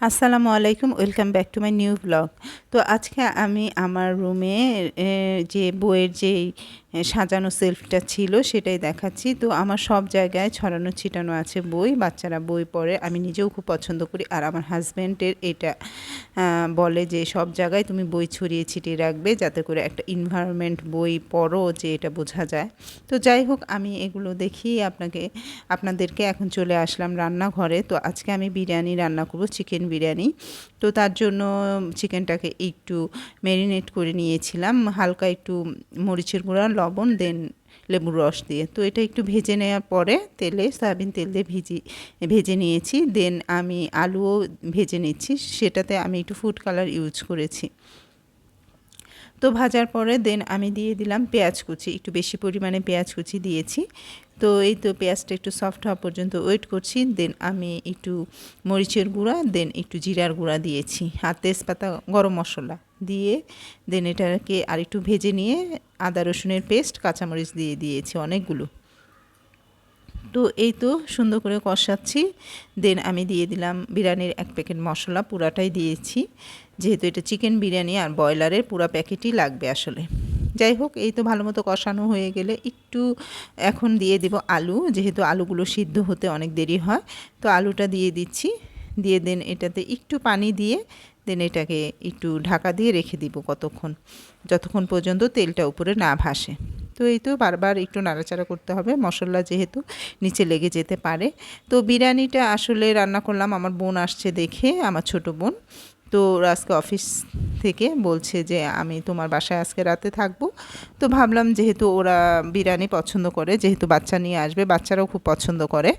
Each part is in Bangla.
আসসালামু আলাইকুম, welcome back to my new blog. তো আজকে আমি আমার রুমে যে বইয়ের যেই সাজানো সেলফটা ছিল সেটাই দেখাচ্ছি। তো আমার সব জায়গায় ছড়ানো ছিটানো আছে বই, বাচ্চারা বই পড়ে, আমি নিজেও খুব পছন্দ করি। আর আমার হাজব্যান্ডের এটা বলে যে সব জায়গায় তুমি বই ছড়িয়ে ছিটিয়ে রাখবে যাতে করে একটা এনভায়রনমেন্ট বই পড়ো যে এটা বোঝা যায়। তো যাই হোক, আমি এগুলো দেখিয়ে আপনাদেরকে এখন চলে আসলাম রান্নাঘরে। তো আজকে আমি বিরিয়ানি রান্না করবো, চিকেন বিরিয়ানি। তো তার জন্য চিকেনটাকে একটু ম্যারিনেট করে নিয়েছিলাম, হালকা একটু মরিচের গুঁড়া, লবণ, দেন লেবুর রস দিয়ে। তো এটা একটু ভেজে নেওয়ার পরে সয়াবিন তেল দিয়ে ভেজে নিয়েছি। দেন আমি আলুও ভেজে নিচ্ছি, সেটাতে আমি একটু ফুড কালার ইউজ করেছি। তো ভাজার পরে দেন আমি দিয়ে দিলাম পেঁয়াজ কুচি, একটু বেশি পরিমাণে পেঁয়াজ কুচি দিয়েছি। তো এই তো পেঁয়াজটা একটু সফট হওয়া পর্যন্ত ওয়েট করছি। দেন আমি একটু মরিচের গুঁড়া, দেন একটু জিরার গুঁড়া দিয়েছি, আর তেজপাতা, গরম মশলা দিয়ে দেন এটাকে আর একটু ভেজে নিয়ে আদা রসুনের পেস্ট, কাঁচামরিচ দিয়ে দিয়েছি অনেকগুলো। তো এই তো সুন্দর করে কষাচ্ছি। দেন আমি দিয়ে দিলাম বিরিয়ানির 1 প্যাকেট মশলা, পুরাটাই দিয়েছি, যেহেতু এটা চিকেন বিরিয়ানি আর ব্রয়লারের পুরা প্যাকেটই লাগবে আসলে। যাই হোক, এই তো ভালো মতো কষানো হয়ে গেলে একটু এখন দিয়ে দিব আলু, যেহেতু আলুগুলো সিদ্ধ হতে অনেক দেরি হয়। তো আলুটা দিয়ে দিচ্ছি, দিয়ে দেন এটাতে একটু পানি দিয়ে দেন এটাকে একটু ঢাকা দিয়ে রেখে দিব যতক্ষণ পর্যন্ত তেলটা উপরে না ভাসে। তো এই তো বারবার একটু নাড়াচাড়া করতে হবে, মশলা যেহেতু নিচে লেগে যেতে পারে। তো বিরিয়ানিটা আসলে রান্না করলাম, আমার বোন আসছে দেখে, আমার ছোট বোন। তো আজকে অফিস থেকে বলছে যে আমি তোমার বাসায় আজকে রাতে থাকবো। তো ভাবলাম যেহেতু ওরা বিরিয়ানি পছন্দ করে, যেহেতু বাচ্চা নিয়ে আসবে, বাচ্চারাও খুব পছন্দ করে,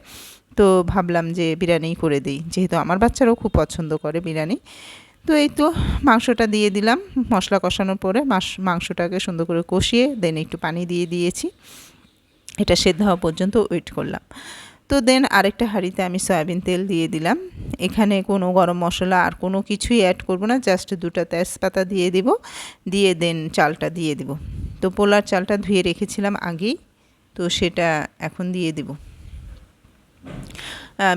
তো ভাবলাম যে বিরিয়ানি করে দিই, যেহেতু আমার বাচ্চারাও খুব পছন্দ করে বিরিয়ানি। তো এই তো মাংসটা দিয়ে দিলাম, মশলা কষানোর পরে মাংসটাকে সুন্দর করে কষিয়ে দেন একটু পানি দিয়ে দিয়েছি, এটা সেদ্ধ হওয়া পর্যন্ত ওয়েট করলাম। তো দেন আরেকটা হাঁড়িতে আমি সয়াবিন তেল দিয়ে দিলাম, এখানে কোনো গরম মশলা আর কোনো কিছুই অ্যাড করব না, জাস্ট 2টা তেজপাতা দিয়ে দিব, দিয়ে দেন চালটা দিয়ে দিব। তো পোলার চালটা ধুয়ে রেখেছিলাম আগেই, তো সেটা এখন দিয়ে দিব।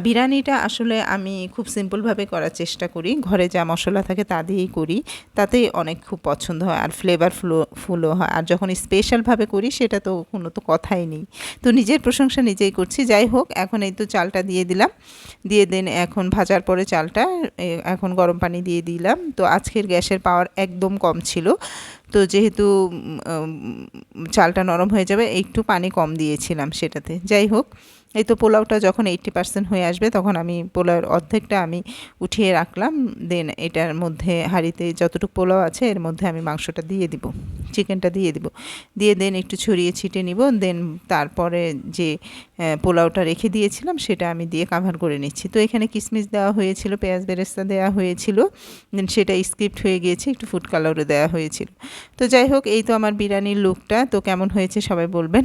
বিরিয়ানিটা আসলে আমি খুব সিম্পলভাবে করার চেষ্টা করি, ঘরে যা মশলা থাকে তা দিয়েই করি, তাতেই অনেক খুব পছন্দ হয় আর ফুলও হয়। আর যখন স্পেশালভাবে করি সেটা তো কোনো তো কথাই নেই। তো নিজের প্রশংসা নিজেই করছি। যাই হোক, এখন এই তো চালটা দিয়ে দিলাম, দিয়ে দেন এখন ভাজার পরে চালটা এখন গরম পানি দিয়ে দিলাম। তো আজকের গ্যাসের পাওয়ার একদম কম ছিল, তো যেহেতু চালটা নরম হয়ে যাবে একটু পানি কম দিয়েছিলাম সেটাতে। যাই হোক, এই তো পোলাওটা যখন 80% হয়ে আসবে তখন আমি পোলাওর অর্ধেকটা আমি উঠিয়ে রাখলাম। দেন এটার মধ্যে হাঁড়িতে যতটুকু পোলাও আছে এর মধ্যে আমি মাংসটা দিয়ে দিব, চিকেনটা দিয়ে দিব, দিয়ে দেন একটু ছড়িয়ে ছিটিয়ে নিব। দেন তারপরে যে পোলাওটা রেখে দিয়েছিলাম সেটা আমি দিয়ে কাভার করে নিচ্ছি। তো এখানে কিশমিশ দেওয়া হয়েছিল, পেঁয়াজ বেরেস্তা দেওয়া হয়েছিল, দেন সেটা স্কিপ্ট হয়ে গিয়েছে, একটু ফুড কালারও দেওয়া হয়েছিল। তো যাই হোক, এই তো আমার বিরিয়ানির লুকটা, তো কেমন হয়েছে সবাই বলবেন।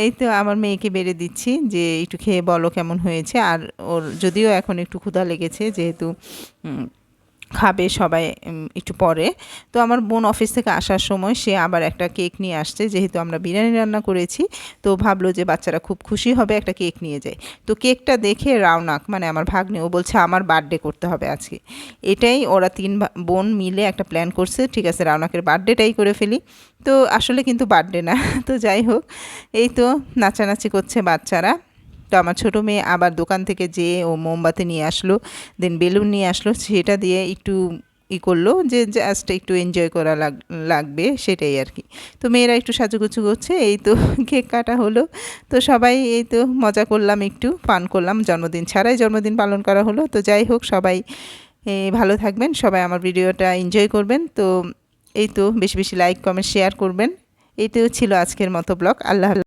এই তো আমার মেয়েকে বেড়ে দিচ্ছি যে একটু খেয়ে বলো কেমন হয়েছে। আর ওর যদিও এখন একটু ক্ষুধা লেগেছে, যেহেতু খাবে সবাই একটু পরে। তো আমার বোন অফিস থেকে আসার সময় সে আবার একটা কেক নিয়ে আসছে, যেহেতু আমরা বিরিয়ানি রান্না করেছি, তো ভাবলো যে বাচ্চারা খুব খুশি হবে, একটা কেক নিয়ে যায়। তো কেকটা দেখে রাউনাক, মানে আমার ভাগ্নে, ও বলছে আমার বার্থডে করতে হবে আজকে। এটাই ওরা 3 বোন মিলে একটা প্ল্যান করছে, ঠিক আছে রাউনাকের বার্থডেটাই করে ফেলি। তো আসলে কিন্তু বার্থডে না। তো যাই হোক, এই তো নাচানাচি করছে বাচ্চারা। তো আমার ছোটো মেয়ে আবার দোকান থেকে যেয়ে ও মোমবাতি নিয়ে আসলো, দেন বেলুন নিয়ে আসলো, সেটা দিয়ে একটু করলো যে জাস্ট একটু এনজয় করা লাগবে সেটাই আর কি। তো মেয়েরা একটু সাজুগুজু করছে, এই তো কেক কাটা হলো। তো সবাই এই তো মজা করলাম, একটু পান করলাম, জন্মদিন ছাড়াই জন্মদিন পালন করা হলো। তো যাই হোক, সবাই ভালো থাকবেন, সবাই আমার ভিডিওটা এনজয় করবেন। তো এই তো বেশি বেশি লাইক, কমেন্ট, শেয়ার করবেন। এইটাও ছিল আজকের মতো ব্লগ। আল্লাহ।